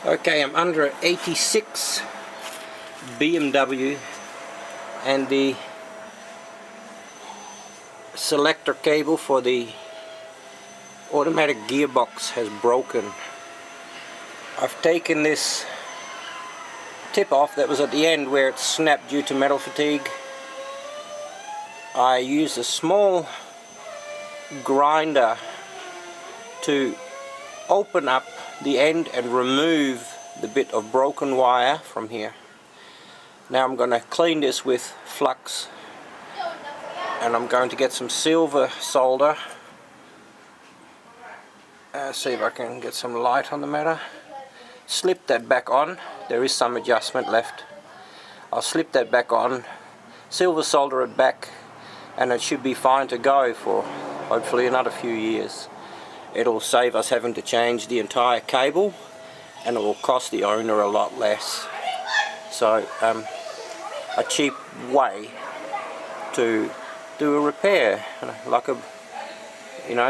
Okay, I'm under an 86 BMW and the selector cable for the automatic gearbox has broken. I've taken this tip off that was at the end where it snapped due to metal fatigue. I used a small grinder to open up the end and remove the bit of broken wire from here. Now I'm going to clean this with flux, and I'm going to get some silver solder. See if I can get some light on the matter. Slip that back on. There is some adjustment left. I'll slip that back on, silver solder it back, and it should be fine to go for hopefully another few years. It'll save us having to change the entire cable, and it will cost the owner a lot less. So a cheap way to do a repair, like a,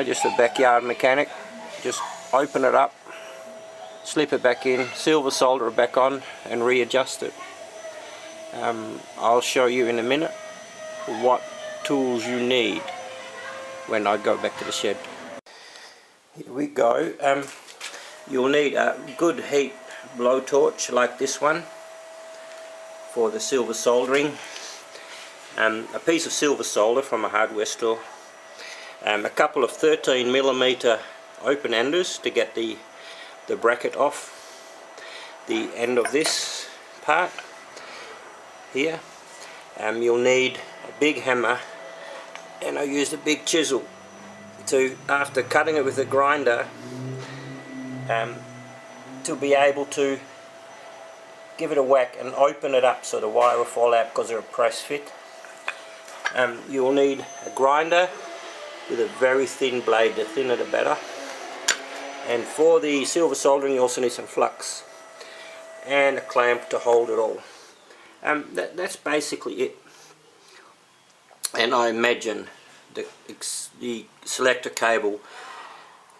just a backyard mechanic. Just open it up, slip it back in, silver solder it back on, and readjust it. I'll show you in a minute what tools you need when I go back to the shed. Here we go. You'll need a good heat blowtorch like this one for the silver soldering, a piece of silver solder from a hardware store, a couple of 13mm open enders to get the bracket off the end of this part here. You'll need a big hammer, and I used a big chisel to, after cutting it with a grinder, to be able to give it a whack and open it up so the wire will fall out because they're a press fit. You will need a grinder with a very thin blade, the thinner the better. And for the silver soldering you also need some flux and a clamp to hold it all. That's basically it. And I imagine the selector cable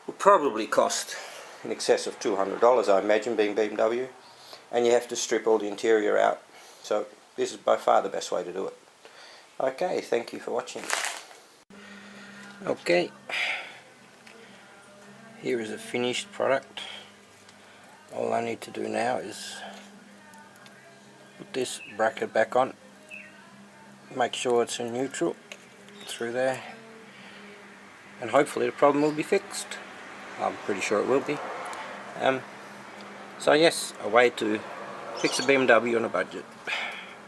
will probably cost in excess of $200, I imagine, being BMW, and you have to strip all the interior out. So this is by far the best way to do it. Okay, thank you for watching. Okay, here is a finished product. All I need to do now is put this bracket back on, make sure it's in neutral through there, and hopefully the problem will be fixed. I'm pretty sure it will be. So yes, a way to fix a BMW on a budget.